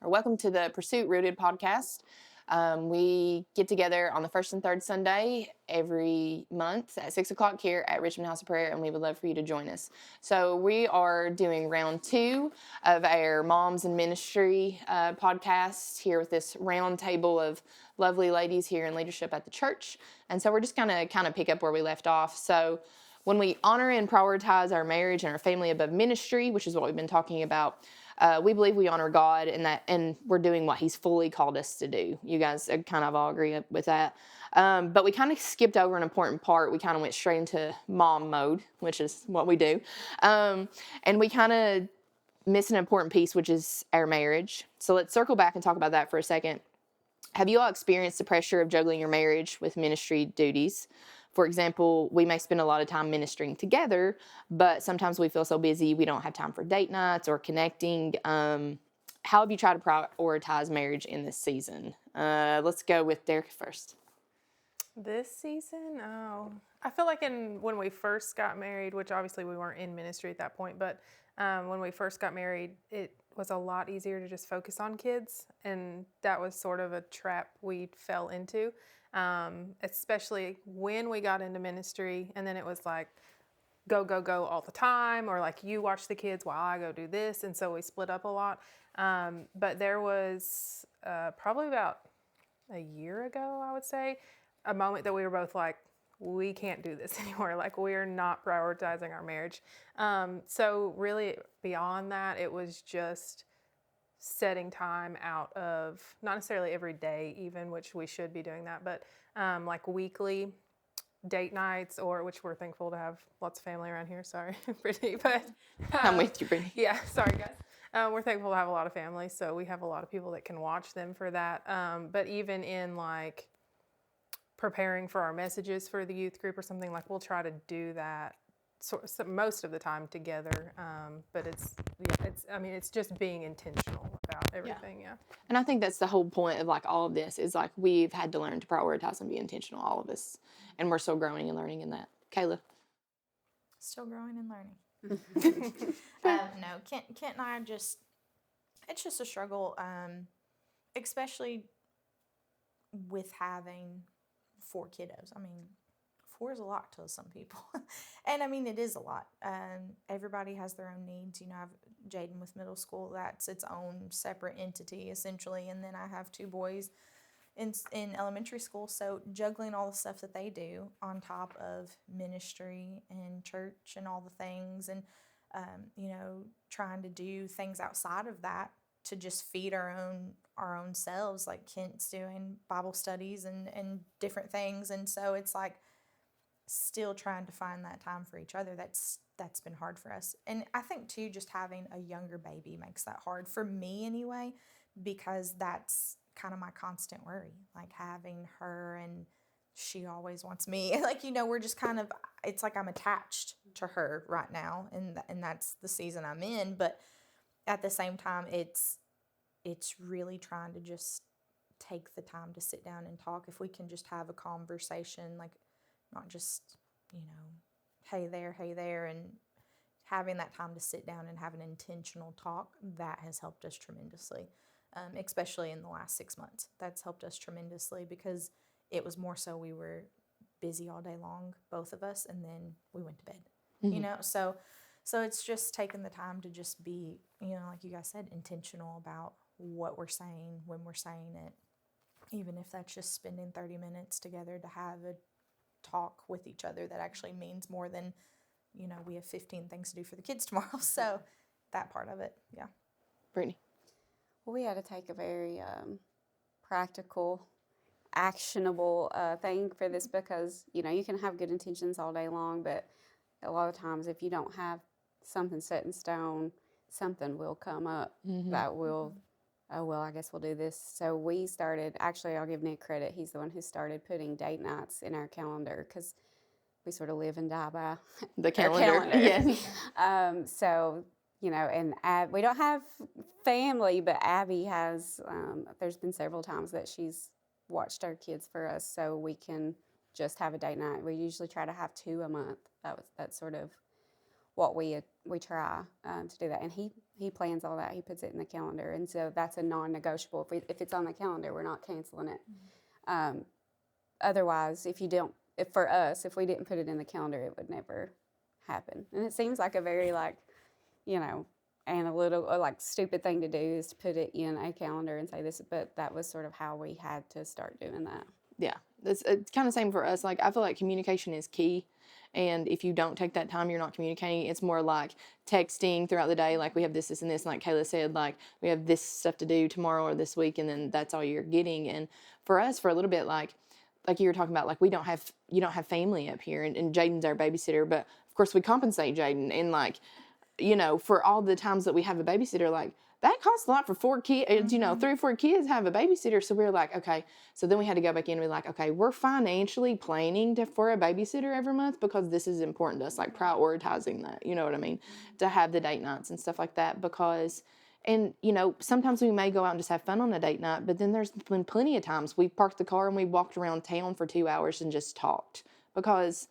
welcome to the Pursuit Rooted podcast. We get together on the first and third Sunday every month at 6 o'clock here at Richmond House of Prayer, and we would love for you to join us. So we are doing round 2 of our Moms in Ministry podcast here with this round table of lovely ladies here in leadership at the church. And so we're just going to kind of pick up where we left off. So when we honor and prioritize our marriage and our family above ministry, which is what we've been talking about, we believe we honor God and we're doing what He's fully called us to do. You guys kind of all agree with that. But we kind of skipped over an important part. We kind of went straight into mom mode, which is what we do. And we kind of missed an important piece, which is our marriage. So let's circle back and talk about that for a second. Have you all experienced the pressure of juggling your marriage with ministry duties? For example, we may spend a lot of time ministering together, but sometimes we feel so busy we don't have time for date nights or connecting. How have you tried to prioritize marriage in this season? Let's go with Derek first. This season? Oh, I feel like when we first got married, which obviously we weren't in ministry at that point, but when we first got married, it was a lot easier to just focus on kids, and that was sort of a trap we fell into. Especially when we got into ministry, and then it was like go all the time, or like you watch the kids while I go do this, and so we split up a lot. But there was probably about a year ago, I would say, a moment that we were both like, we can't do this anymore. Like, we are not prioritizing our marriage. So really beyond that, it was just setting time out of, not necessarily every day even, which we should be doing that, but like weekly date nights, or which we're thankful to have lots of family around here. Sorry, Brittany, but I'm with you, Brittany. Yeah, sorry guys. We're thankful to have a lot of family, so we have a lot of people that can watch them for that. But even in like preparing for our messages for the youth group or something, like we'll try to do that so most of the time together, but it's just being intentional about everything. Yeah. And I think that's the whole point of like all of this is like we've had to learn to prioritize and be intentional, all of us, and we're still growing and learning in that. Kayla? Still growing and learning. No, Kent and I it's just a struggle, especially with having 4 kiddos. I mean, 4 is a lot to some people. And I mean, it is a lot. Everybody has their own needs. You know, I have Jaden with middle school. That's its own separate entity, essentially. And then I have 2 boys in elementary school. So juggling all the stuff that they do on top of ministry and church and all the things, and, trying to do things outside of that to just feed our own selves, like Kent's doing Bible studies and different things. And so it's like, still trying to find that time for each other. That's been hard for us. And I think too, just having a younger baby makes that hard for me anyway, because that's kind of my constant worry, like having her, and she always wants me. Like, we're just kind of, it's like I'm attached to her right now, and that's the season I'm in. But at the same time, it's really trying to just take the time to sit down and talk. If we can just have a conversation, like, not just, hey there, and having that time to sit down and have an intentional talk, that has helped us tremendously, especially in the last 6 months. That's helped us tremendously, because it was more so we were busy all day long, both of us, and then we went to bed, So it's just taking the time to just be, like you guys said, intentional about what we're saying, when we're saying it, even if that's just spending 30 minutes together to have a talk with each other that actually means more than, we have 15 things to do for the kids tomorrow. So that part of it, yeah. Brittany? Well, we had to take a very practical, actionable thing for this, because, you can have good intentions all day long, but a lot of times if you don't have something set in stone, something will come up that will, oh, well, I guess we'll do this. So we started, actually, I'll give Nick credit. He's the one who started putting date nights in our calendar, because we sort of live and die by the calendar. Yes. So, and we don't have family, but Abby has, there's been several times that she's watched our kids for us, so we can just have a date night. We usually try to have 2 a month. That's sort of what we we try to do that. And he plans all that. He puts it in the calendar. And so that's a non-negotiable. If it's on the calendar, we're not canceling it. Otherwise, if for us, if we didn't put it in the calendar, it would never happen. And it seems like a very analytical or stupid thing to do is to put it in a calendar and say this, but that was sort of how we had to start doing that. Yeah, it's kind of same for us. Like, I feel like communication is key. And if you don't take that time, you're not communicating. It's more like texting throughout the day. Like, we have this, and this. And like Kayla said, like, we have this stuff to do tomorrow or this week. And then that's all you're getting. And for us, for a little bit, like you were talking about, like, you don't have family up here. And Jaden's our babysitter. But, of course, we compensate Jaden. And, like, for all the times that we have a babysitter, like, that costs a lot for 4 kids, 3 or 4 kids have a babysitter. So we were like, okay. So then we had to go back in and be like, okay, we're financially planning for a babysitter every month because this is important to us, like prioritizing that, you know what I mean? To have the date nights and stuff like that because, and, sometimes we may go out and just have fun on a date night, but then there's been plenty of times we've parked the car and we walked around town for 2 hours and just talked because,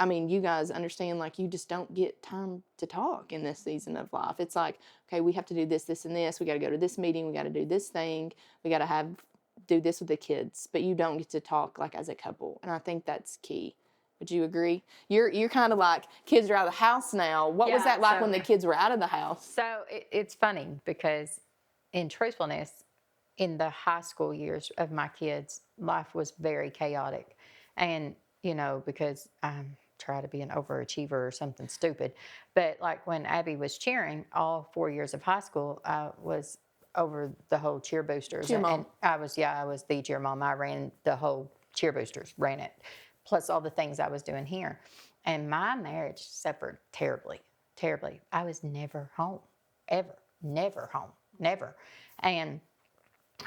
you guys understand, like, you just don't get time to talk in this season of life. It's like, okay, we have to do this, this, and this. We got to go to this meeting. We got to do this thing. We got to do this with the kids. But you don't get to talk, like, as a couple. And I think that's key. Would you agree? You're kind of like, kids are out of the house now. What was that like when the kids were out of the house? So it's funny because, in truthfulness, in the high school years of my kids, life was very chaotic. And, because try to be an overachiever or something stupid. But like when Abby was cheering, all 4 years of high school, I was over the whole cheer boosters. Cheer mom. And I was the cheer mom. I ran the whole cheer boosters, ran it, plus all the things I was doing here. And my marriage suffered terribly, terribly. I was never home, ever, never home, never. And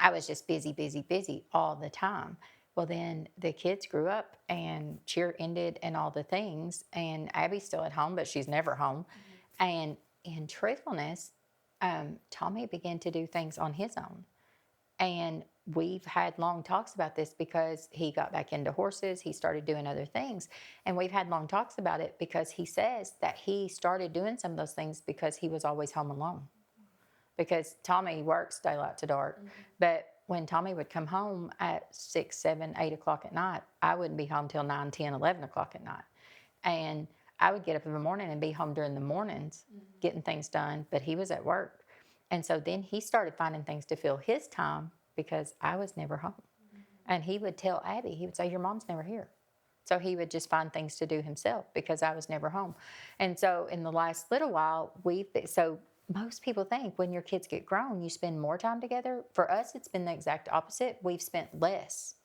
I was just busy, busy, busy all the time. Well, then the kids grew up and cheer ended and all the things. And Abby's still at home, but she's never home. Mm-hmm. And in truthfulness, Tommy began to do things on his own. And we've had long talks about this because he got back into horses. He started doing other things. And we've had long talks about it because he says that he started doing some of those things because he was always home alone. Because Tommy works daylight to dark. Mm-hmm. But when Tommy would come home at 6, 7, 8 o'clock at night, I wouldn't be home till 9, 10, 11 o'clock at night. And I would get up in the morning and be home during the mornings, getting things done, but he was at work. And so then he started finding things to fill his time because I was never home. And he would tell Abby, he would say, your mom's never here. So he would just find things to do himself because I was never home. And so in the last little while, most people think when your kids get grown, you spend more time together. For us, it's been the exact opposite. We've spent less.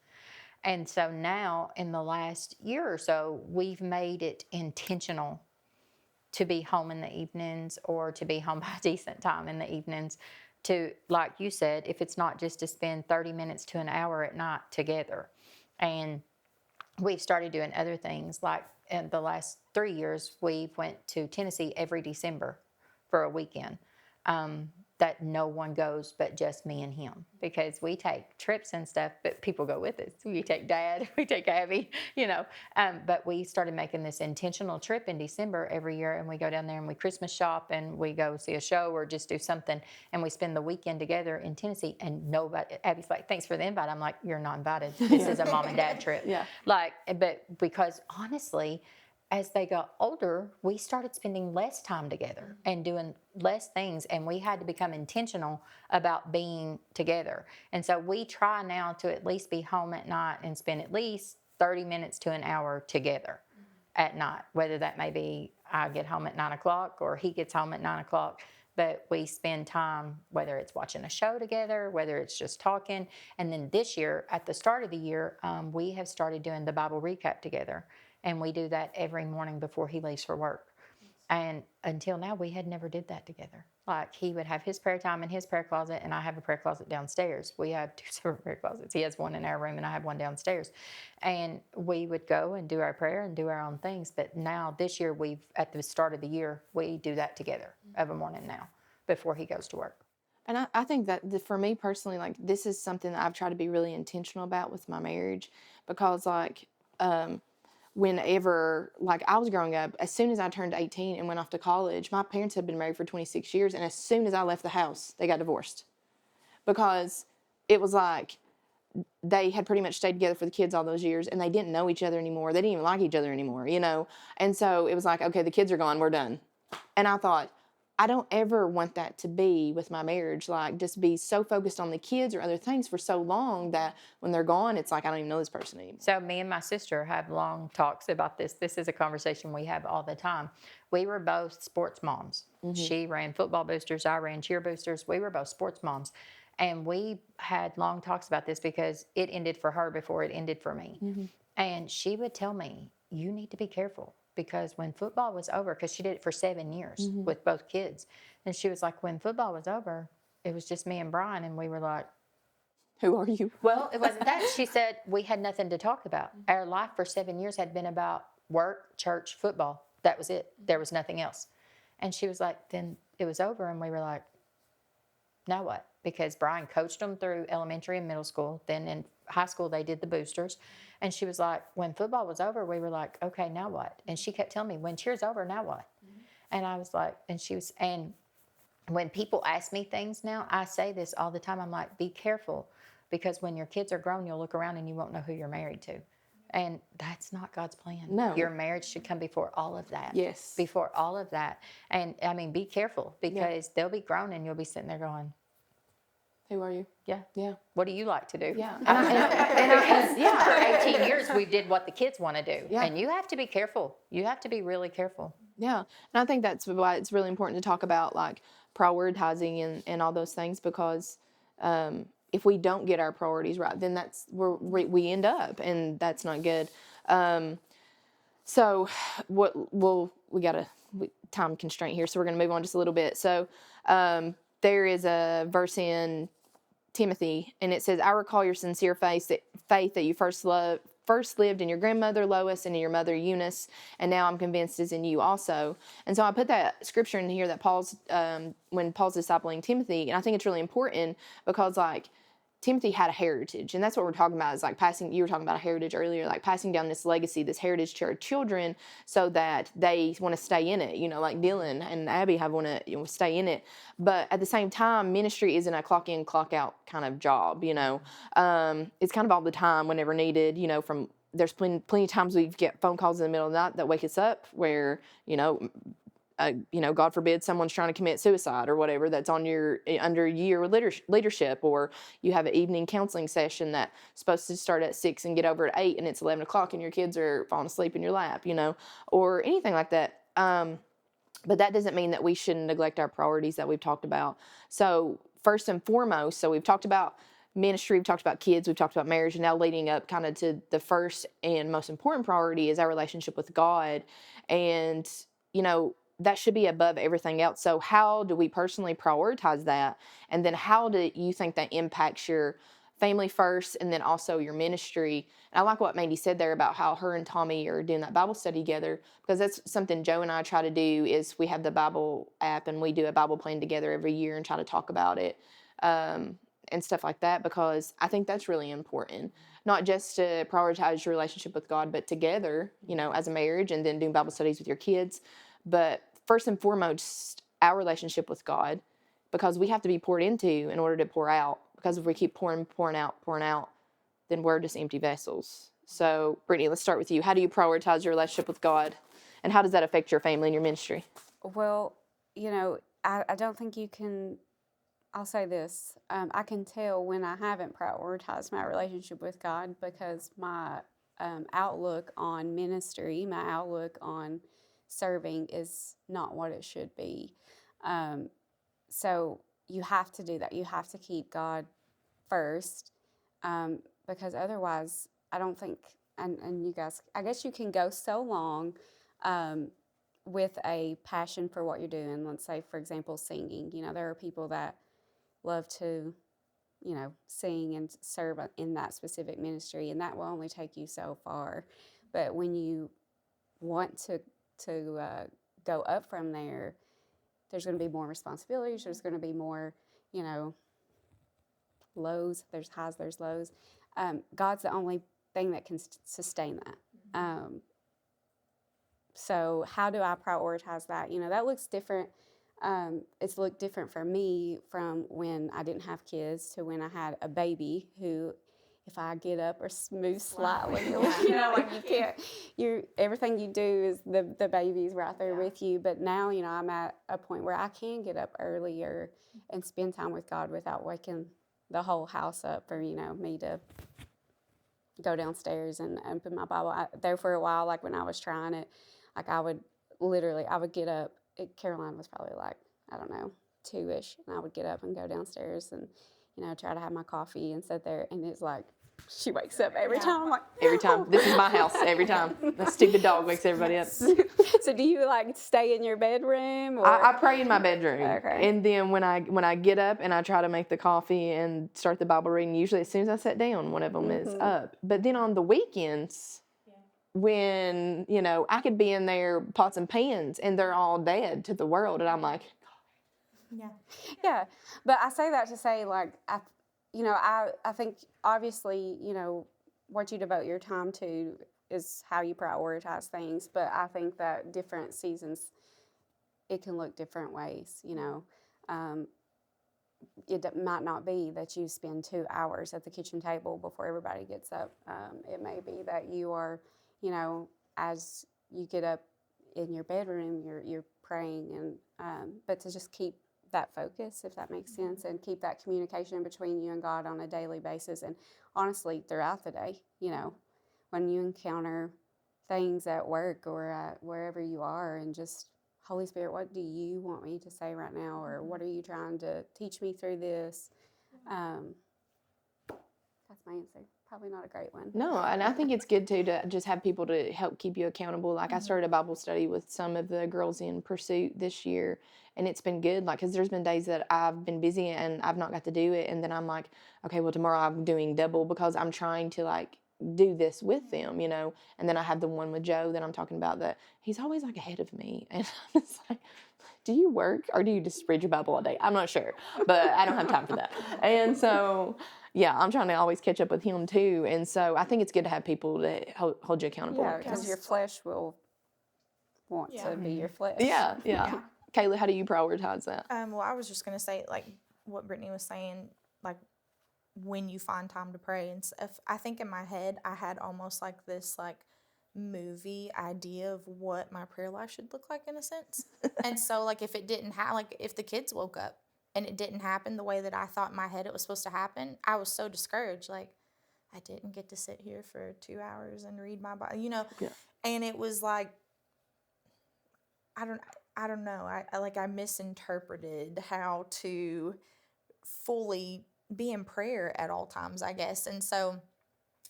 And so now in the last year or so, we've made it intentional to be home in the evenings or to be home by a decent time in the evenings to, like you said, if it's not just to spend 30 minutes to an hour at night together. And we've started doing other things. Like in the last 3 years, we went to Tennessee every December for a weekend that no one goes but just me and him, because we take trips and stuff, but people go with us. We take Dad, we take Abby, but we started making this intentional trip in December every year, and we go down there and we Christmas shop and we go see a show or just do something, and we spend the weekend together in Tennessee. And nobody, Abby's like, thanks for the invite. I'm like, you're not invited. This is a mom and dad trip. Yeah. But because honestly, as they got older, we started spending less time together and doing less things, and we had to become intentional about being together. And so we try now to at least be home at night and spend at least 30 minutes to an hour together at night, whether that may be I get home at 9 o'clock or he gets home at 9 o'clock. But we spend time, whether it's watching a show together, whether it's just talking. And then this year, at the start of the year, we have started doing the Bible recap together. And we do that every morning before he leaves for work. And until now, we had never did that together. Like, he would have his prayer time in his prayer closet, and I have a prayer closet downstairs. We have 2 separate prayer closets. He has one in our room, and I have one downstairs. And we would go and do our prayer and do our own things. But now, this year, at the start of the year, we do that together of a morning now before he goes to work. And I think that for me personally, like, this is something that I've tried to be really intentional about with my marriage, because, like, whenever, like, I was growing up, as soon as I turned 18 and went off to college, my parents had been married for 26 years, and as soon as I left the house, they got divorced. Because it was like they had pretty much stayed together for the kids all those years, and they didn't know each other anymore. They didn't even like each other anymore, you know? And so it was like, okay, the kids are gone, we're done. And I thought, I don't ever want that to be with my marriage, like just be so focused on the kids or other things for so long that when they're gone, it's like, I don't even know this person anymore. So me and my sister have long talks about this. This is a conversation we have all the time. We were both sports moms. She ran football boosters, I ran cheer boosters. We were both sports moms. And we had long talks about this because it ended for her before it ended for me. And she would tell me, you need to be careful, because when football was over, because she did it for 7 years with both kids. And she was like, when football was over, it was just me and Brian. And we were like, Who are you? well, it wasn't that. She said, we had nothing to talk about. Our life for 7 years had been about work, church, football. That was it. There was nothing else. And she was like, then it was over. And we were like, now what? Because Brian coached them through elementary and middle school. Then in high school, they did the boosters. And she was like, when football was over, we were like, okay, now what? And she kept telling me, when cheer's over, now what? And I was like, and when people ask me things now, I say this all the time. I'm like, be careful, because when your kids are grown, you'll look around and you won't know who you're married to. And that's not God's plan. No. Your marriage should come before all of that. Yes. Before all of that. And I mean, be careful, because they'll be grown and you'll be sitting there going, Who are you? yeah. Yeah. What do you like to do? Yeah. For 18 years, we did what the kids want to do. Yeah. And you have to be careful. You have to be really careful. Yeah. And I think that's why it's really important to talk about, like, prioritizing and all those things, because if we don't get our priorities right, then that's where we end up, and that's not good. So we got a time constraint here, so we're going to move on just a little bit. So there is a verse in Timothy, and it says, I recall your sincere faith that you first lived in your grandmother Lois and in your mother Eunice, and now I'm convinced is in you also. And so I put that scripture in here that Paul's when Paul's discipling Timothy, and I think it's really important because, like, Timothy had a heritage, and that's what we're talking about, is like passing. You were talking about a heritage earlier, like passing down this legacy, this heritage to our children, so that they want to stay in it. You know, like Dylan and Abby want to stay in it. But at the same time, ministry isn't a clock in, clock out kind of job. You know, it's kind of all the time, whenever needed. You know, there's plenty of times we get phone calls in the middle of the night that wake us up, where God forbid, someone's trying to commit suicide or whatever, that's under your leadership, or you have an evening counseling session that's supposed to start at 6 and get over at 8, and it's 11 o'clock and your kids are falling asleep in your lap, or anything like that. But that doesn't mean that we shouldn't neglect our priorities that we've talked about. So first and foremost, so we've talked about ministry, we've talked about kids, we've talked about marriage, and now leading up kind of to the first and most important priority is our relationship with God. And, that should be above everything else. So how do we personally prioritize that? And then how do you think that impacts your family first, and then also your ministry? And I like what Mandy said there about how her and Tommy are doing that Bible study together, because that's something Joe and I try to do. Is we have the Bible app, and we do a Bible plan together every year and try to talk about it and stuff like that, because I think that's really important. Not just to prioritize your relationship with God, but together, as a marriage, and then doing Bible studies with your kids. But first and foremost, our relationship with God, because we have to be poured into in order to pour out. Because if we keep pouring out, then we're just empty vessels. So, Brittany, let's start with you. How do you prioritize your relationship with God, and how does that affect your family and your ministry? Well, I don't think you can. I'll say this. I can tell when I haven't prioritized my relationship with God, because my outlook on ministry, my outlook on serving is not what it should be. So you have to do that. You have to keep God first, because otherwise, I don't think, and you guys, I guess you can go so long with a passion for what you're doing. Let's say, for example, singing. There are people that love to, sing and serve in that specific ministry, and that will only take you so far. But when you want to go up from there, there's going to be more responsibilities. There's going to be more, lows. There's highs, there's lows. God's the only thing that can sustain that. So how do I prioritize that? That looks different. It's looked different for me from when I didn't have kids to when I had a baby who, if I get up or move slightly, like you can't, everything you do is the baby's right there with you. But now, I'm at a point where I can get up earlier and spend time with God without waking the whole house up for, me to go downstairs and open my Bible. There for a while, like when I was trying it, like I would get up. Caroline was probably like, I don't know, 2-ish, and I would get up and go downstairs and, try to have my coffee and sit there, and it's like, she wakes up every time. I'm like, Every time. This is my house every time. The stupid dog wakes everybody up. So do you like stay in your bedroom? Or? I pray in my bedroom. Okay. And then when I get up and I try to make the coffee and start the Bible reading, usually as soon as I sit down, one of them is up. But then on the weekends, when, I could be in there pots and pans and they're all dead to the world. And I'm like, Yeah. But I say that to say, like, I think obviously, what you devote your time to is how you prioritize things. But I think that different seasons, it can look different ways, It might not be that you spend 2 hours at the kitchen table before everybody gets up. It may be that you are, as you get up in your bedroom, you're praying, and but to just keep that focus, if that makes sense, and keep that communication between you and God on a daily basis, and honestly throughout the day, when you encounter things at work or at wherever you are, and just, Holy Spirit, what do you want me to say right now, or what are you trying to teach me through this? That's my answer. Probably not a great one. no, and I think it's good too to just have people to help keep you accountable. Like I started a Bible study with some of the girls in Pursuit this year, and it's been good. Like, because there's been days that I've been busy and I've not got to do it, and then I'm like, okay, well tomorrow I'm doing double because I'm trying to like do this with them, And then I have the one with Joe that I'm talking about that he's always like ahead of me, and I'm just like, do you work or do you just read your Bible all day? I'm not sure, but I don't have time for that. And so, yeah, I'm trying to always catch up with him too. And so I think it's good to have people that hold you accountable. Yeah, because your flesh will want to be your flesh. Yeah. Kayla, how do you prioritize that? Well, I was just going to say, like, what Brittany was saying, like, when you find time to pray and stuff. I think in my head, I had almost like this, like, movie idea of what my prayer life should look like in a sense. And so, like, if it didn't happen, like, if the kids woke up and it didn't happen the way that I thought in my head it was supposed to happen, I was so discouraged. Like, I didn't get to sit here for 2 hours and read my Bible, Yeah. And it was like, I don't know. I misinterpreted how to fully be in prayer at all times, I guess. And so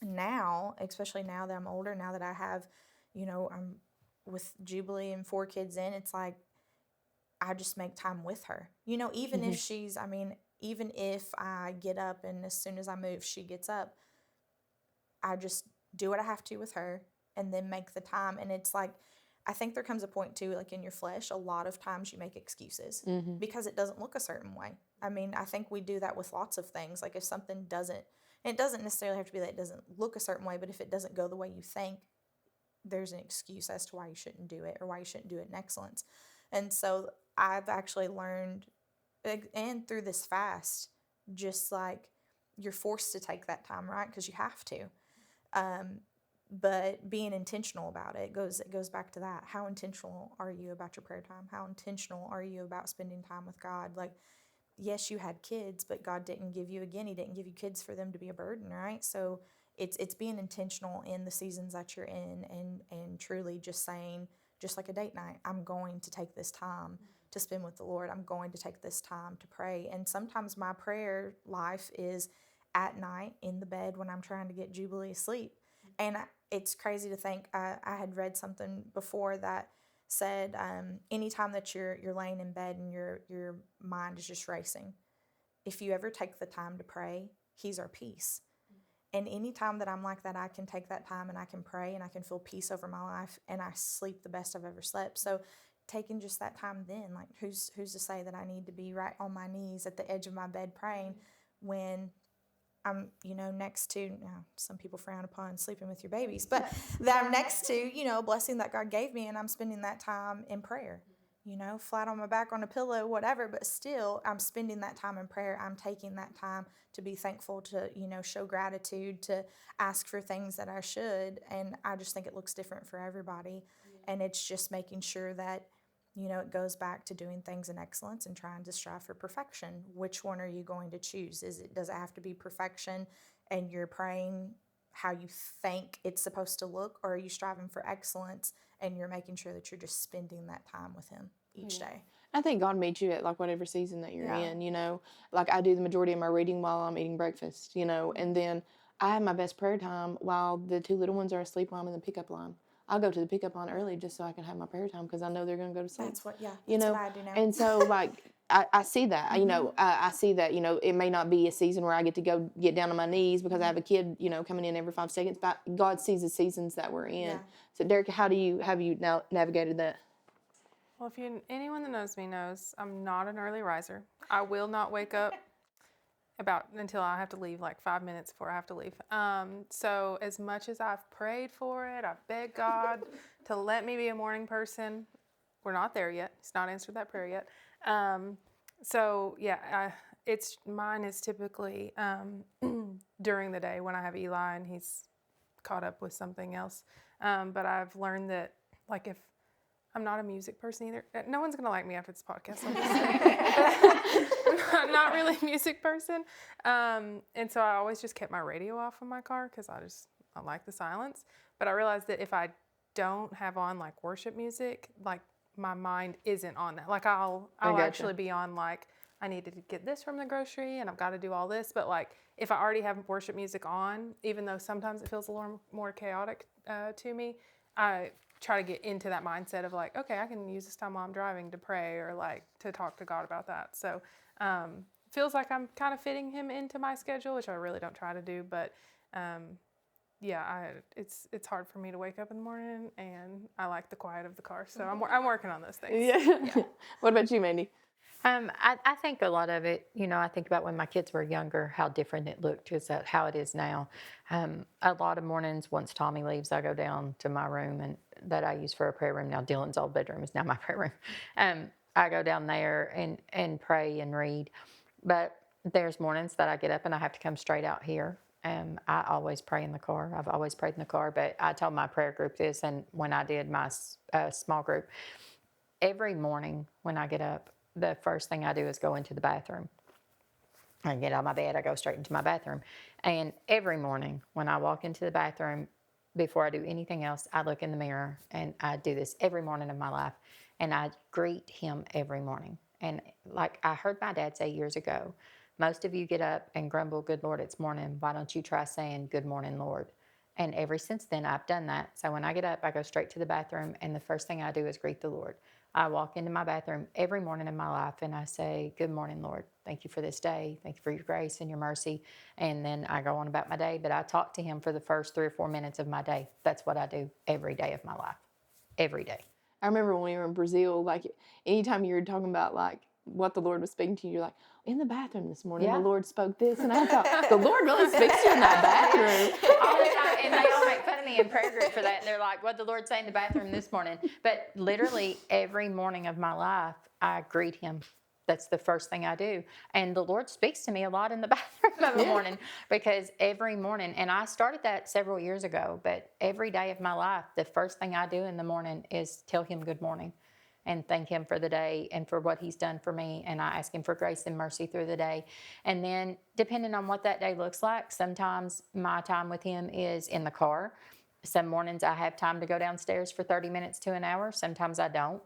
now, especially now that I'm older, now that I have, I'm with Jubilee and 4 kids in, it's like I just make time with her. Even if even if I get up and as soon as I move, she gets up, I just do what I have to with her and then make the time. And it's like, I think there comes a point too, like in your flesh, a lot of times you make excuses because it doesn't look a certain way. I think we do that with lots of things. Like if something doesn't, and it doesn't necessarily have to be that it doesn't look a certain way, but if it doesn't go the way you think, there's an excuse as to why you shouldn't do it or why you shouldn't do it in excellence. And so I've actually learned, and through this fast, just like you're forced to take that time, right? Because you have to. But being intentional about it goes back to that. How intentional are you about your prayer time? How intentional are you about spending time with God? Like, yes, you had kids, but God didn't give you kids for them to be a burden, right? So it's being intentional in the seasons that you're in and truly just saying, just like a date night, I'm going to take this time to spend with the Lord. I'm going to take this time to pray. And sometimes my prayer life is at night in the bed when I'm trying to get Jubilee asleep. And it's crazy to think, I had read something before that said, anytime that you're laying in bed and your mind is just racing, if you ever take the time to pray, He's our peace. And anytime that I'm like that, I can take that time and I can pray and I can feel peace over my life and I sleep the best I've ever slept. So taking just that time then, like who's to say that I need to be right on my knees at the edge of my bed praying when I'm, next to, now some people frown upon sleeping with your babies, but that I'm next to, a blessing that God gave me, and I'm spending that time in prayer, flat on my back on a pillow, whatever, but still I'm spending that time in prayer. I'm taking that time to be thankful, to, show gratitude, to ask for things that I should. And I just think it looks different for everybody. And it's just making sure that, it goes back to doing things in excellence and trying to strive for perfection. Which one are you going to choose? Does it have to be perfection and you're praying how you think it's supposed to look, or are you striving for excellence and you're making sure that you're just spending that time with him each day? I think God meets you at like whatever season that you're Yeah. in, like I do the majority of my reading while I'm eating breakfast, and then I have my best prayer time while the 2 little ones are asleep while I'm in the pickup line. I'll go to the pickup line early just so I can have my prayer time because I know they're going to go to sleep. That's what I do now. And so like I see that, I see that, it may not be a season where I get to go get down on my knees because I have a kid, coming in every 5 seconds, but God sees the seasons that we're in. Yeah. So Derek, have you now navigated that? Well, anyone that knows me knows I'm not an early riser. I will not wake up until I have to leave, like 5 minutes before I have to leave. So as much as I've prayed for it, I've begged God to let me be a morning person. We're not there yet. He's not answered that prayer yet. So yeah, mine is typically during the day when I have Eli and he's caught up with something else. But I've learned that, like, if I'm not a music person either. No one's gonna like me after this podcast. I'm not really a music person, and so I always just kept my radio off in my car because I like the silence. But I realized that if I don't have on like worship music, like my mind isn't on that. Like I'll gotcha. actually be on like I needed to get this from the grocery and I've got to do all this. But like if I already have worship music on, even though sometimes it feels a little more chaotic to me, I try to get into that mindset of like, okay, I can use this time while I'm driving to pray or like to talk to God about that. So feels like I'm kind of fitting him into my schedule, which I really don't try to do. But it's hard for me to wake up in the morning, and I like the quiet of the car. So I'm working on those things. Yeah. What about you, Mandy? I think a lot of it, I think about when my kids were younger, how different it looked to how it is now. A lot of mornings, once Tommy leaves, I go down to my room and that I use for a prayer room. Now Dylan's old bedroom is now my prayer room. I go down there and pray and read. But there's mornings that I get up and I have to come straight out here. I always pray in the car. I've always prayed in the car, but I told my prayer group this, and when I did my small group, every morning when I get up, the first thing I do is go into the bathroom. I get out of my bed, I go straight into my bathroom. And every morning when I walk into the bathroom, before I do anything else, I look in the mirror, and I do this every morning of my life. And I greet him every morning. And like I heard my dad say years ago, most of you get up and grumble, "Good Lord, it's morning. Why don't you try saying, 'Good morning, Lord'?" And ever since then, I've done that. So when I get up, I go straight to the bathroom, and the first thing I do is greet the Lord. I walk into my bathroom every morning in my life, and I say, "Good morning, Lord. Thank you for this day. Thank you for your grace and your mercy." And then I go on about my day, but I talk to him for the first 3 or 4 minutes of my day. That's what I do every day of my life. Every day. I remember when we were in Brazil, like anytime you were talking about like what the Lord was speaking to you, you're like, "In the bathroom this morning, Yeah. the Lord spoke this." And I thought, the Lord really speaks to you in that bathroom. All the time, and they all make fun of me in prayer group for that. And they're like, "What did the Lord say in the bathroom this morning?" But literally every morning of my life, I greet him. That's the first thing I do. And the Lord speaks to me a lot in the bathroom of the morning, because every morning, and I started that several years ago, but every day of my life, the first thing I do in the morning is tell him good morning and thank him for the day and for what he's done for me. And I ask him for grace and mercy through the day. And then depending on what that day looks like, sometimes my time with him is in the car. Some mornings I have time to go downstairs for 30 minutes to an hour. Sometimes I don't.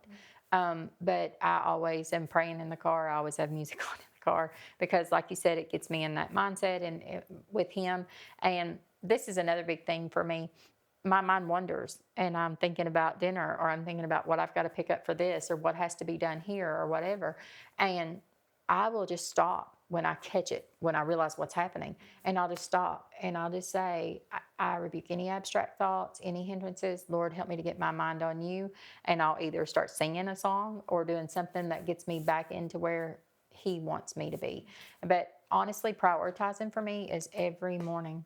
But I always am praying in the car. I always have music on in the car because, like you said, it gets me in that mindset and with him. And this is another big thing for me. My mind wanders, and I'm thinking about dinner, or I'm thinking about what I've got to pick up for this, or what has to be done here, or whatever. And I will just stop when I catch it, when I realize what's happening. And I'll just stop and I'll just say, I rebuke any abstract thoughts, any hindrances. Lord, help me to get my mind on you. And I'll either start singing a song or doing something that gets me back into where he wants me to be. But honestly, prioritizing for me is every morning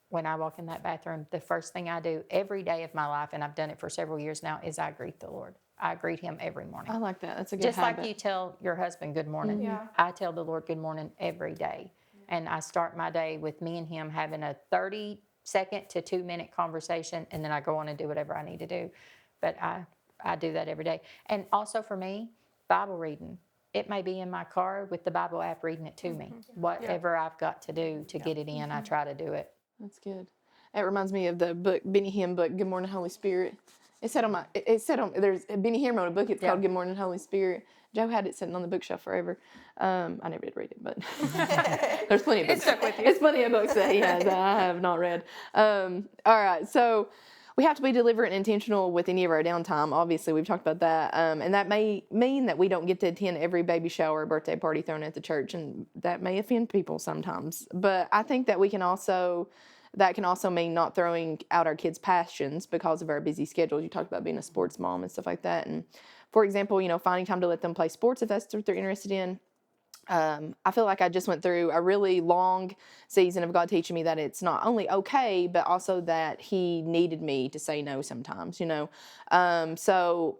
when I walk in that bathroom, the first thing I do every day of my life, and I've done it for several years now, is I greet the Lord. I greet him every morning. I like that. That's a good Just habit. like you tell your husband good morning. Yeah. I tell the Lord good morning every day. And I start my day with me and him having a 30-second to 2-minute conversation, and then I go on and do whatever I need to do. But I do that every day. And also for me, Bible reading. It may be in my car with the Bible app reading it to me. Whatever I've got to do to get it in, I try to do it. That's good. It reminds me of the book, Benny Hinn book, Good Morning, Holy Spirit. It said there's a Benny Hinn wrote a book, it's called Good Morning, Holy Spirit. Joe had it sitting on the bookshelf forever. I never did read it, but there's plenty of books. stuck with you. There's plenty of books that he has that I have not read. All right, so we have to be deliberate and intentional with any of our downtime. Obviously, we've talked about that. And that may mean that we don't get to attend every baby shower or birthday party thrown at the church, and that may offend people sometimes. But I think that that can also mean not throwing out our kids' passions because of our busy schedules. You talked about being a sports mom and stuff like that. And for example, finding time to let them play sports if that's what they're interested in. I feel like I just went through a really long season of God teaching me that it's not only okay, but also that he needed me to say no sometimes, So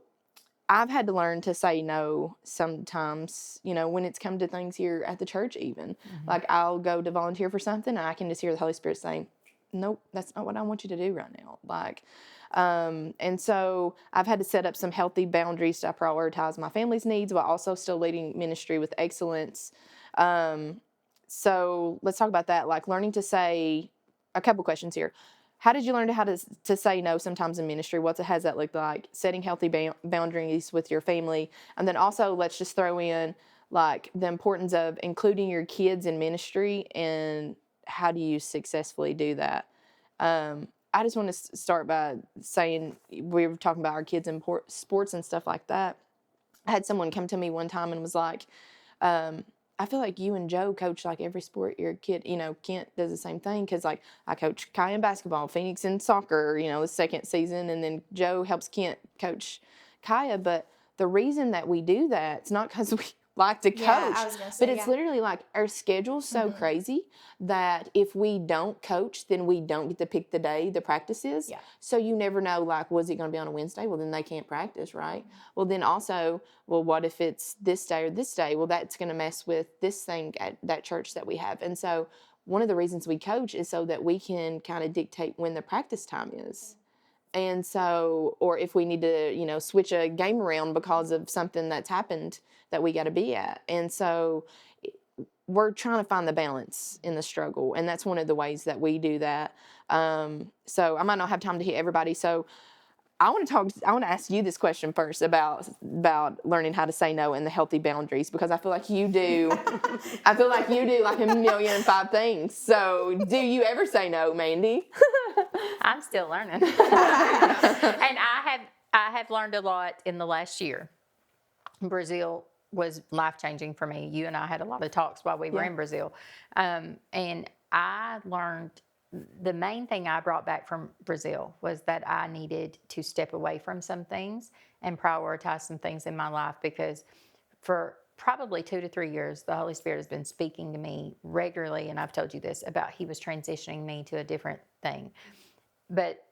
I've had to learn to say no sometimes, when it's come to things here at the church even. Mm-hmm. Like I'll go to volunteer for something and I can just hear the Holy Spirit saying, nope, that's not what I want you to do right now. And so I've had to set up some healthy boundaries to prioritize my family's needs while also still leading ministry with excellence. So let's talk about that, like learning to say a couple questions here. How did you learn how to say no sometimes in ministry? What has that looked like? Setting healthy boundaries with your family. And then also let's just throw in like the importance of including your kids in ministry and how do you successfully do that? I just want to start by saying we were talking about our kids in sports and stuff like that. I had someone come to me one time and was like, I feel like you and Joe coach like every sport your kid, Kent does the same thing because like I coach Kai in basketball, Phoenix in soccer, the second season, and then Joe helps Kent coach Kaya. But the reason that we do that, it's not because we like to coach, I was gonna say, but it's literally like our schedule's so crazy that if we don't coach, then we don't get to pick the day the practice is. Yeah. So you never know, like, was it going to be on a Wednesday? Well, then they can't practice, right? Well, then also, what if it's this day or this day? Well, that's going to mess with this thing at that church that we have. And so one of the reasons we coach is so that we can kind of dictate when the practice time is. And so, or if we need to, switch a game around because of something that's happened that we got to be at. And so we're trying to find the balance in the struggle. And that's one of the ways that we do that. So I might not have time to hit everybody. So I want to ask you this question first about learning how to say no and the healthy boundaries, because I feel like you do like 1,000,005 things. So do you ever say no, Mandy? I'm still learning. And I have learned a lot in the last year. Brazil was life-changing for me. You and I had a lot of talks while we were in Brazil. And I learned the main thing I brought back from Brazil was that I needed to step away from some things and prioritize some things in my life, because for probably 2 to 3 years, the Holy Spirit has been speaking to me regularly, and I've told you this, about he was transitioning me to a different thing. But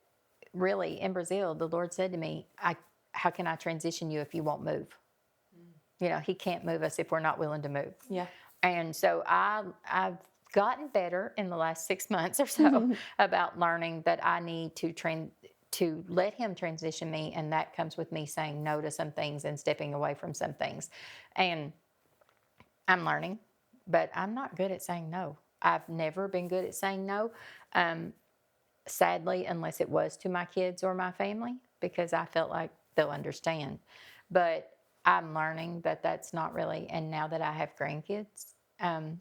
really, in Brazil, the Lord said to me, how can I transition you if you won't move? He can't move us if we're not willing to move. Yeah. And so I've gotten better in the last 6 months or so about learning that I need to let him transition me, and that comes with me saying no to some things and stepping away from some things. And I'm learning, but I'm not good at saying no. I've never been good at saying no, sadly, unless it was to my kids or my family, because I felt like they'll understand. But I'm learning that that's not really, and now that I have grandkids, and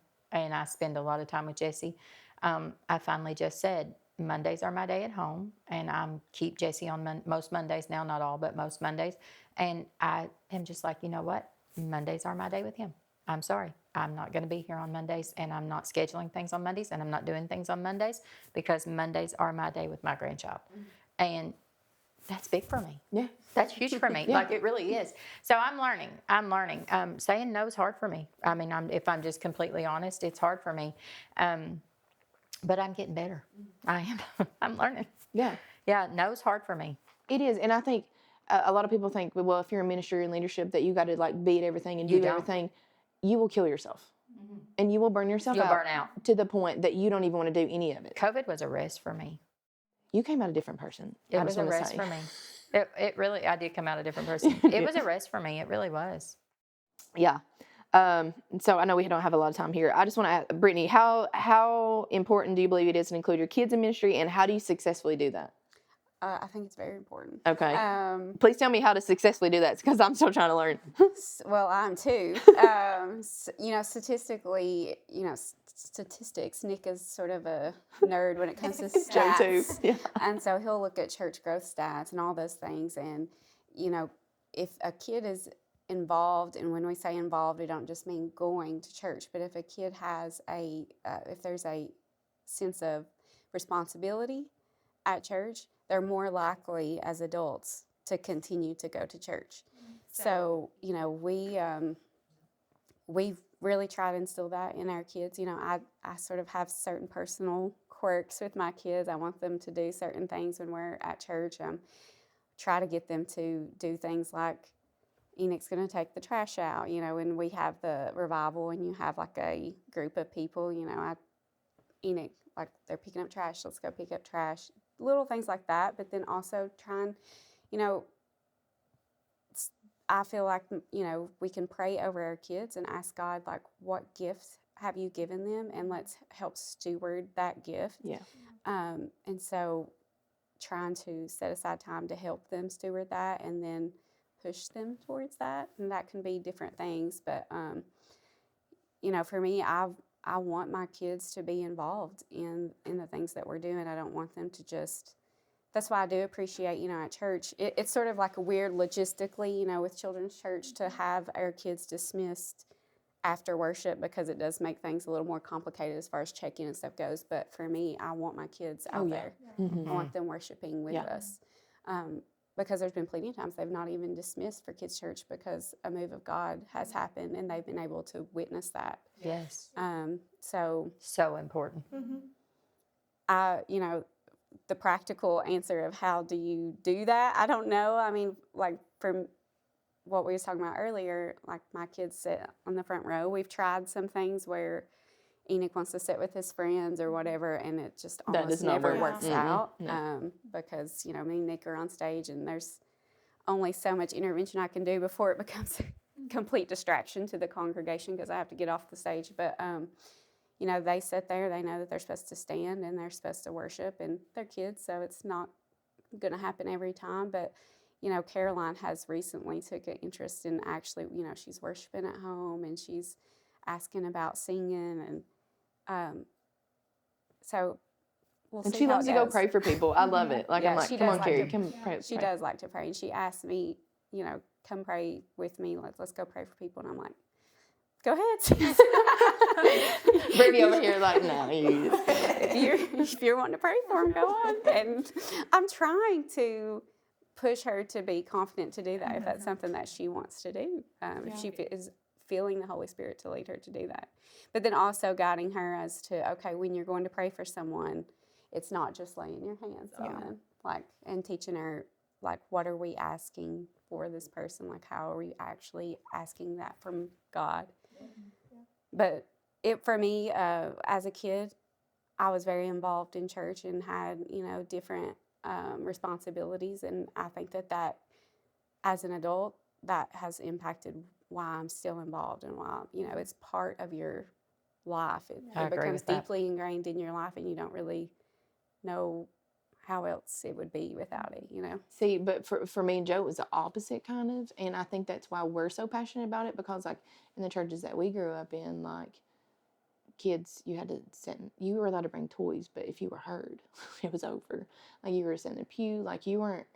I spend a lot of time with Jesse, I finally just said, Mondays are my day at home, and I keep Jesse on most Mondays now, not all, but most Mondays. And I am just like, you know what? Mondays are my day with him. I'm sorry. I'm not going to be here on Mondays, and I'm not scheduling things on Mondays, and I'm not doing things on Mondays, because Mondays are my day with my grandchild. And that's big for me. Yeah. That's huge for me. Yeah. Like, it really is. So I'm learning. Saying no is hard for me. I mean, if I'm just completely honest, it's hard for me. But I'm getting better. I am. I'm learning. Yeah. Yeah, no's hard for me. It is. And I think a lot of people think, well, if you're in ministry and leadership, that you got to like be at everything and You do don't. everything. You will kill yourself. And you will burn yourself You'll out. burn out. To the point that you don't even want to do any of it. COVID was a rest for me. You came out a different person. It I was just a wanna rest say. for me. It really, I did come out a different person. It was a rest for me. It really was. Yeah. So I know we don't have a lot of time here. I just want to ask, Brittany, how important do you believe it is to include your kids in ministry, and how do you successfully do that? I think it's very important. Okay. Please tell me how to successful do that, because I'm still trying to learn. Well, I'm too. Statistically, statistics. Nick is sort of a nerd when it comes to Joe too. stats, Yeah. and so he'll look at church growth stats and all those things. And if a kid is involved, and when we say involved, we don't just mean going to church, but if a kid has if there's a sense of responsibility at church, they're more likely as adults to continue to go to church. So we've really tried to instill that in our kids. I sort of have certain personal quirks with my kids. I want them to do certain things when we're at church. Try to get them to do things like Enoch's going to take the trash out. When we have the revival and you have like a group of people, Enoch, like they're picking up trash, let's go pick up trash. Little things like that, but then also trying, I feel like, we can pray over our kids and ask God, like, what gifts have you given them? And let's help steward that gift. Yeah. And so trying to set aside time to help them steward that and then push them towards that. And that can be different things. But, for me, I want my kids to be involved in the things that we're doing. I don't want them to just, that's why I do appreciate, at church, it's sort of like a weird logistically, with children's church, to have our kids dismissed after worship, because it does make things a little more complicated as far as check-in and stuff goes. But for me, I want my kids out there. Mm-hmm. I want them worshiping with us. Because there's been plenty of times they've not even dismissed for kids' church because a move of God has happened and they've been able to witness that. Yes. So important. The practical answer of how do you do that, I don't know. I mean, like from what we was talking about earlier, like my kids sit on the front row. We've tried some things where Enoch wants to sit with his friends or whatever, and it just almost never works out. Because, me and Nick are on stage, and there's only so much intervention I can do before it becomes a complete distraction to the congregation because I have to get off the stage. But, they sit there, they know that they're supposed to stand and they're supposed to worship, and they're kids, so it's not going to happen every time. But, Caroline has recently took an interest in actually, she's worshiping at home and she's asking about singing, and so we'll see. And she loves to go pray for people. I love it. Like, I'm like, come on, Carrie, come pray. She does like to pray, and she asked me, come pray with me. Let's go pray for people, and I'm like, go ahead. Brittany over here, like, no, if you're wanting to pray for them, go on. And I'm trying to push her to be confident to do that if that's something that she wants to do. If she is feeling the Holy Spirit to lead her to do that. But then also guiding her as to, okay, when you're going to pray for someone, it's not just laying your hands on them, and teaching her, like, what are we asking for this person? Like, how are we actually asking that from God? But for me, as a kid, I was very involved in church and had, different responsibilities. And I think that as an adult, that has impacted why I'm still involved and why, it's part of your life. It becomes deeply ingrained in your life, and you don't really know how else it would be without it, See, but for me and Joe, it was the opposite kind of, and I think that's why we're so passionate about it, because, like, in the churches that we grew up in, like, kids, you had to you were allowed to bring toys, but if you were hurt, it was over. Like, you were sitting in a pew, like, you weren't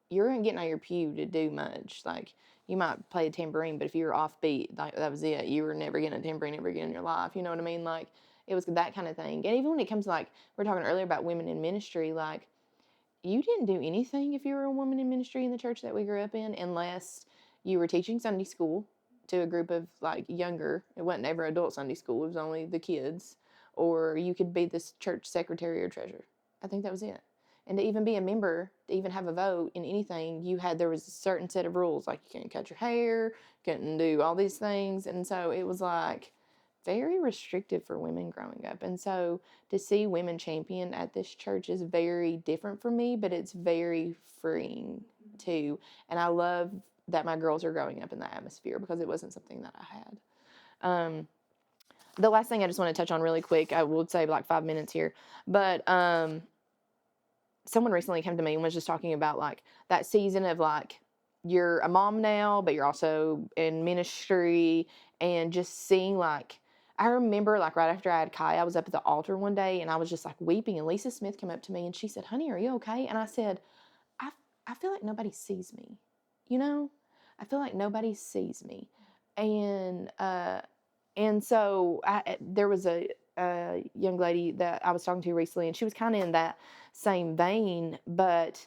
getting out of your pew to do much. Like, you might play a tambourine, but if you were offbeat, like, that was it. You were never getting a tambourine ever again in your life. You know what I mean? Like, it was that kind of thing. And even when it comes to, like, we were talking earlier about women in ministry, like, you didn't do anything if you were a woman in ministry in the church that we grew up in, unless you were teaching Sunday school to a group of like younger, it wasn't ever adult Sunday school, it was only the kids, or you could be this church secretary or treasurer. I think that was it. And to even be a member, to even have a vote in anything, there was a certain set of rules, like you couldn't cut your hair, couldn't do all these things. And so it was like very restrictive for women growing up. And so to see women championed at this church is very different for me, but it's very freeing too. And I love that my girls are growing up in that atmosphere, because it wasn't something that I had. The last thing I just want to touch on really quick, I would say like 5 minutes here, but someone recently came to me and was just talking about like that season of like, you're a mom now, but you're also in ministry, and just seeing like, I remember like right after I had Kai, I was up at the altar one day and I was just like weeping, and Lisa Smith came up to me and she said, "Honey, are you okay?" And I said, I feel like nobody sees me, you know? I feel like nobody sees me. And so there was a young lady that I was talking to recently, and she was kind of in that same vein, but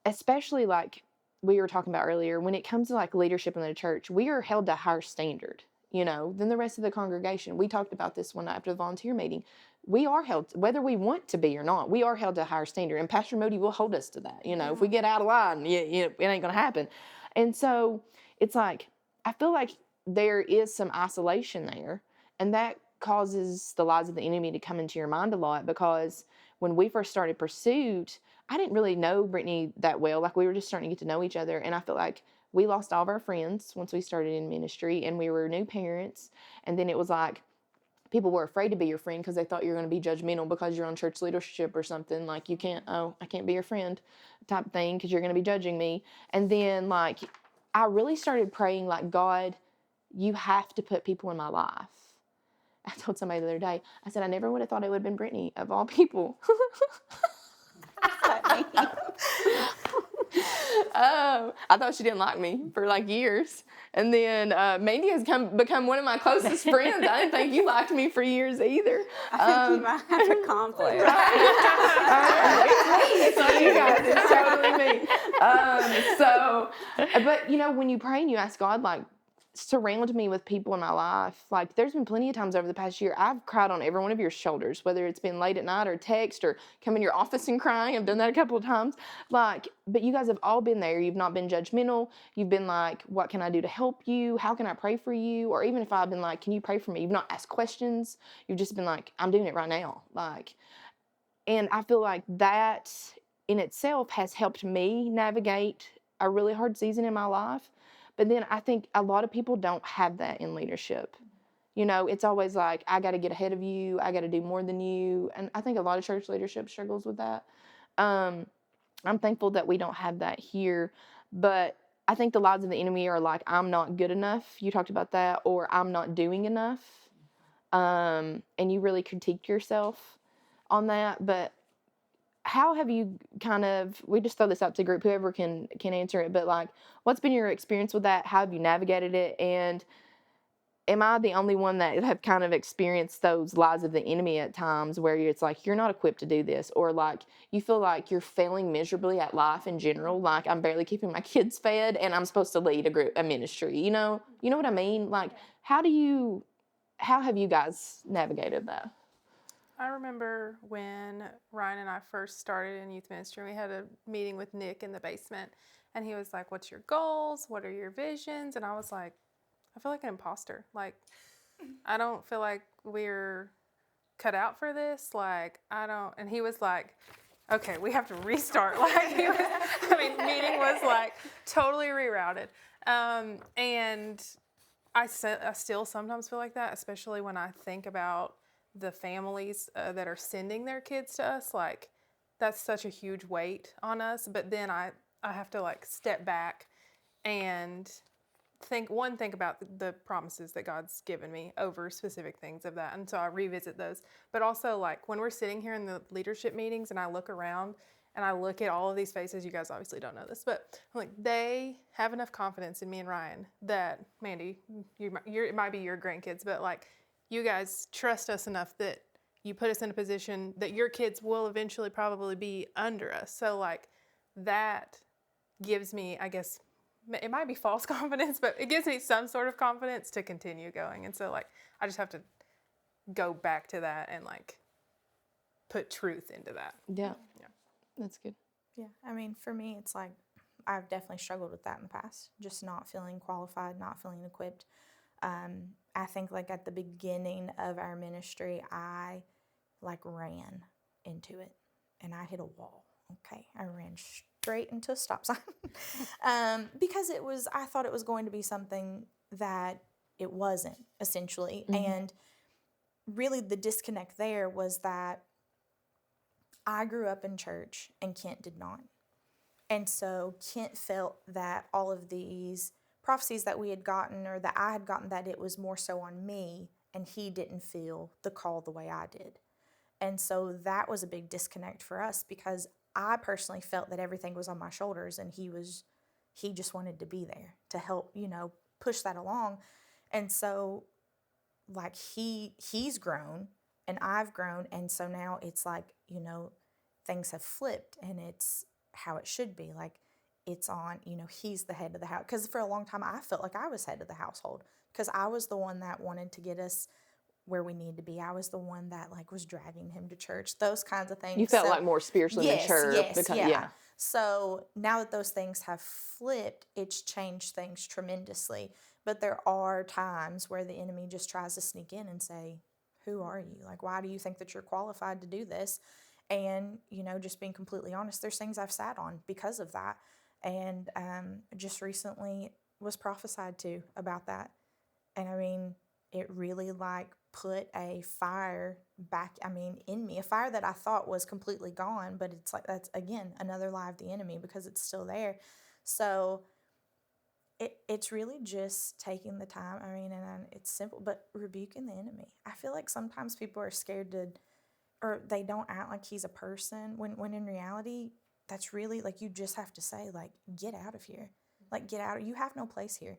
especially like we were talking about earlier, when it comes to like leadership in the church, we are held to a higher standard, than the rest of the congregation. We talked about this one night after the volunteer meeting. We are held, whether we want to be or not, we are held to a higher standard. And Pastor Moody will hold us to that. If we get out of line, it ain't going to happen. And so it's like, I feel like there is some isolation there. And that causes the lies of the enemy to come into your mind a lot, because when we first started Pursuit, I didn't really know Brittany that well. Like, we were just starting to get to know each other. And I feel like we lost all of our friends once we started in ministry, and we were new parents. And then it was like, people were afraid to be your friend because they thought you were going to be judgmental because you're on church leadership or something. Like, I can't be your friend type thing because you're going to be judging me. And then like, I really started praying like, God, you have to put people in my life. I told somebody the other day, I said, I never would have thought it would have been Brittany of all people. I thought she didn't like me for like years. And then Mandy has become one of my closest friends. I didn't think you liked me for years either. I think you might have a conflict. It's not you guys. It's totally me. But when you pray and you ask God, like, surround me with people in my life. Like, there's been plenty of times over the past year I've cried on every one of your shoulders, whether it's been late at night or text or come in your office and crying. I've done that a couple of times. Like, but you guys have all been there. You've not been judgmental. You've been like, what can I do to help you? How can I pray for you? Or even if I've been like, can you pray for me? You've not asked questions. You've just been like, I'm doing it right now. Like, and I feel like that in itself has helped me navigate a really hard season in my life. But then I think a lot of people don't have that in leadership. It's always like, I got to get ahead of you. I got to do more than you. And I think a lot of church leadership struggles with that. I'm thankful that we don't have that here. But I think the lies of the enemy are like, I'm not good enough. You talked about that. Or I'm not doing enough. And you really critique yourself on that. But how have you we just throw this out to the group, whoever can answer it, but like, what's been your experience with that? How have you navigated it? And am I the only one that have kind of experienced those lies of the enemy at times where it's like, you're not equipped to do this, or like you feel like you're failing miserably at life in general? Like, I'm barely keeping my kids fed and I'm supposed to lead a ministry, you know what I mean? Like, how have you guys navigated that? I remember when Ryan and I first started in youth ministry, we had a meeting with Nick in the basement, and he was like, what's your goals? What are your visions? And I was like, I feel like an imposter. Like, I don't feel like we're cut out for this. Like, I don't. And he was like, okay, we have to restart. Like, meeting was like totally rerouted. And I still sometimes feel like that, especially when I think about the families that are sending their kids to us. Like, that's such a huge weight on us. But then I have to like step back and think about the promises that God's given me over specific things of that. And so I revisit those. But also, like, when we're sitting here in the leadership meetings and I look around and I look at all of these faces, you guys obviously don't know this, but I'm like, they have enough confidence in me and Ryan that, Mandy, it might be your grandkids, but like, you guys trust us enough that you put us in a position that your kids will eventually probably be under us. So like that gives me, I guess, it might be false confidence, but it gives me some sort of confidence to continue going. And so like I just have to go back to that and like put truth into that. Yeah. That's good. Yeah, I mean, for me, it's like I've definitely struggled with that in the past, just not feeling qualified, not feeling equipped. I think like at the beginning of our ministry, I like ran into it and I hit a wall. Okay, I ran straight into a stop sign because I thought it was going to be something that it wasn't, essentially. And really the disconnect there was that I grew up in church and Kent did not. And so Kent felt that all of these prophecies that we had gotten or that I had gotten, that it was more so on me, and he didn't feel the call the way I did. And so that was a big disconnect for us, because I personally felt that everything was on my shoulders, and he just wanted to be there to help, push that along. And so like he's grown and I've grown, and so now it's like, things have flipped and it's how it should be. Like it's on, he's the head of the house. Because for a long time I felt like I was head of the household, because I was the one that wanted to get us where we need to be. I was the one that like was dragging him to church, those kinds of things. You felt like more spiritually mature. Yes, yeah. So now that those things have flipped, it's changed things tremendously. But there are times where the enemy just tries to sneak in and say, who are you? Like, why do you think that you're qualified to do this? And, just being completely honest, there's things I've sat on because of that. And just recently was prophesied to about that. And I mean, it really like put a fire back, in me, a fire that I thought was completely gone, but it's like, that's again, another lie of the enemy, because it's still there. So it's really just taking the time. And it's simple, but rebuking the enemy. I feel like sometimes people are scared or they don't act like he's a person, when in reality, that's really like, you just have to say like, get out of here. Like, get out. You have no place here.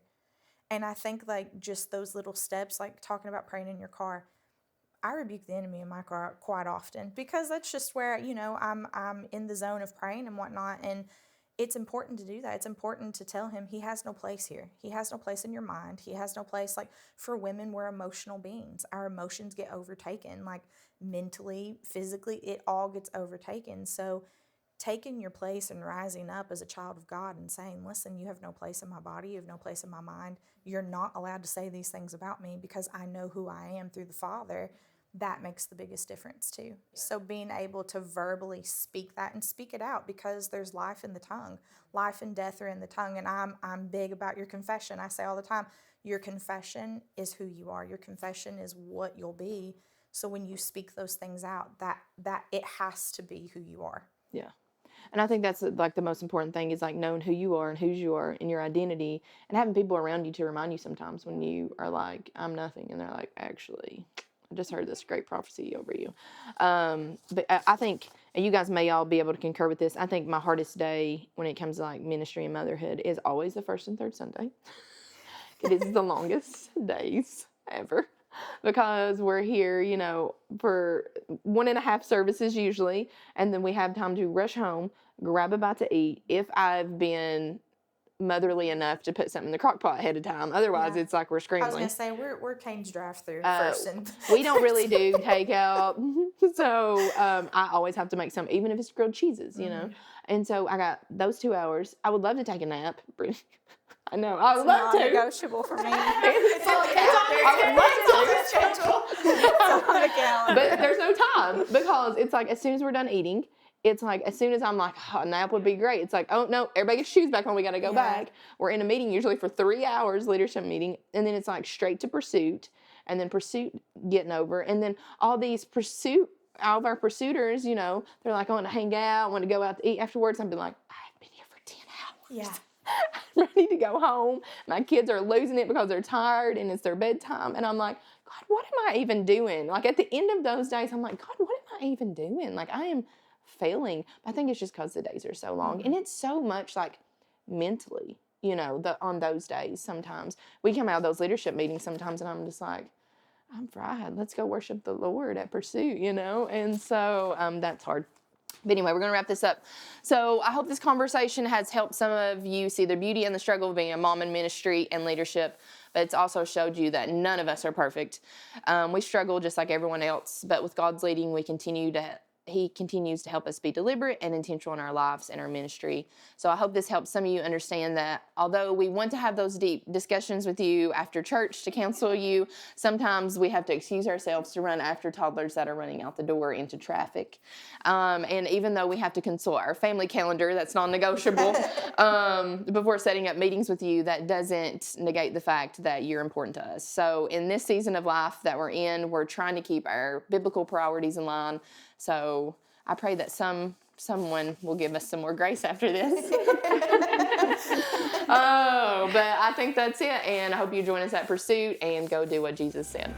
And I think like just those little steps, like talking about praying in your car, I rebuke the enemy in my car quite often, because that's just where, I'm in the zone of praying and whatnot. And it's important to do that. It's important to tell him he has no place here. He has no place in your mind. He has no place. Like for women, we're emotional beings. Our emotions get overtaken, like mentally, physically, it all gets overtaken. So taking your place and rising up as a child of God and saying, listen, you have no place in my body. You have no place in my mind. You're not allowed to say these things about me, because I know who I am through the Father. That makes the biggest difference too. So being able to verbally speak that and speak it out, because there's life in the tongue. Life and death are in the tongue. And I'm big about your confession. I say all the time, your confession is who you are. Your confession is what you'll be. So when you speak those things out, that it has to be who you are. Yeah. And I think that's like the most important thing, is like knowing who you are and whose you are and your identity, and having people around you to remind you sometimes when you are like, I'm nothing. And they're like, actually, I just heard this great prophecy over you. But I think, and you guys may all be able to concur with this, I think my hardest day when it comes to like ministry and motherhood is always the first and third Sunday. It is the longest days ever, because we're here, for 1.5 services usually, and then we have time to rush home, grab a bite to eat, if I've been motherly enough to put something in the crock pot ahead of time. Otherwise, Yeah. it's like we're I was scrambling. going to say, we're Kane's drive-through first. And We don't really do takeout. So I always have to make some, even if it's grilled cheeses, And so I got those 2 hours. I would love to take a nap. I know. I would love to. It's non-negotiable for me. It's on the calendar. But there's no time, because it's like as soon as we're done eating, it's like as soon as I'm like, oh, a nap would be great. It's like, oh no, everybody gets shoes back on. We got to go back. We're in a meeting usually for 3 hours, leadership meeting, and then it's like straight to pursuit, and then pursuit getting over, and then all of our pursuiters, they're like, I want to hang out, I want to go out to eat afterwards. I've been like, I've been here for 10 hours. Yeah. I'm ready to go home. My kids are losing it because they're tired and it's their bedtime. And I'm like, God, what am I even doing? Like at the end of those days, I'm like, God, what am I even doing? Like I am failing. I think it's just because the days are so long. And it's so much like mentally, on those days sometimes. We come out of those leadership meetings sometimes and I'm just like, I'm fried. Let's go worship the Lord at Pursuit, And so that's hard. But anyway, we're going to wrap this up. So I hope this conversation has helped some of you see the beauty and the struggle of being a mom in ministry and leadership. But it's also showed you that none of us are perfect. We struggle just like everyone else. But with God's leading, He continues to help us be deliberate and intentional in our lives and our ministry. So I hope this helps some of you understand that although we want to have those deep discussions with you after church to counsel you, sometimes we have to excuse ourselves to run after toddlers that are running out the door into traffic. And even though we have to consult our family calendar, that's non-negotiable, before setting up meetings with you, that doesn't negate the fact that you're important to us. So in this season of life that we're in, we're trying to keep our biblical priorities in line. So I pray that someone will give us some more grace after this. But I think that's it. And I hope you join us at Pursuit and go do what Jesus said.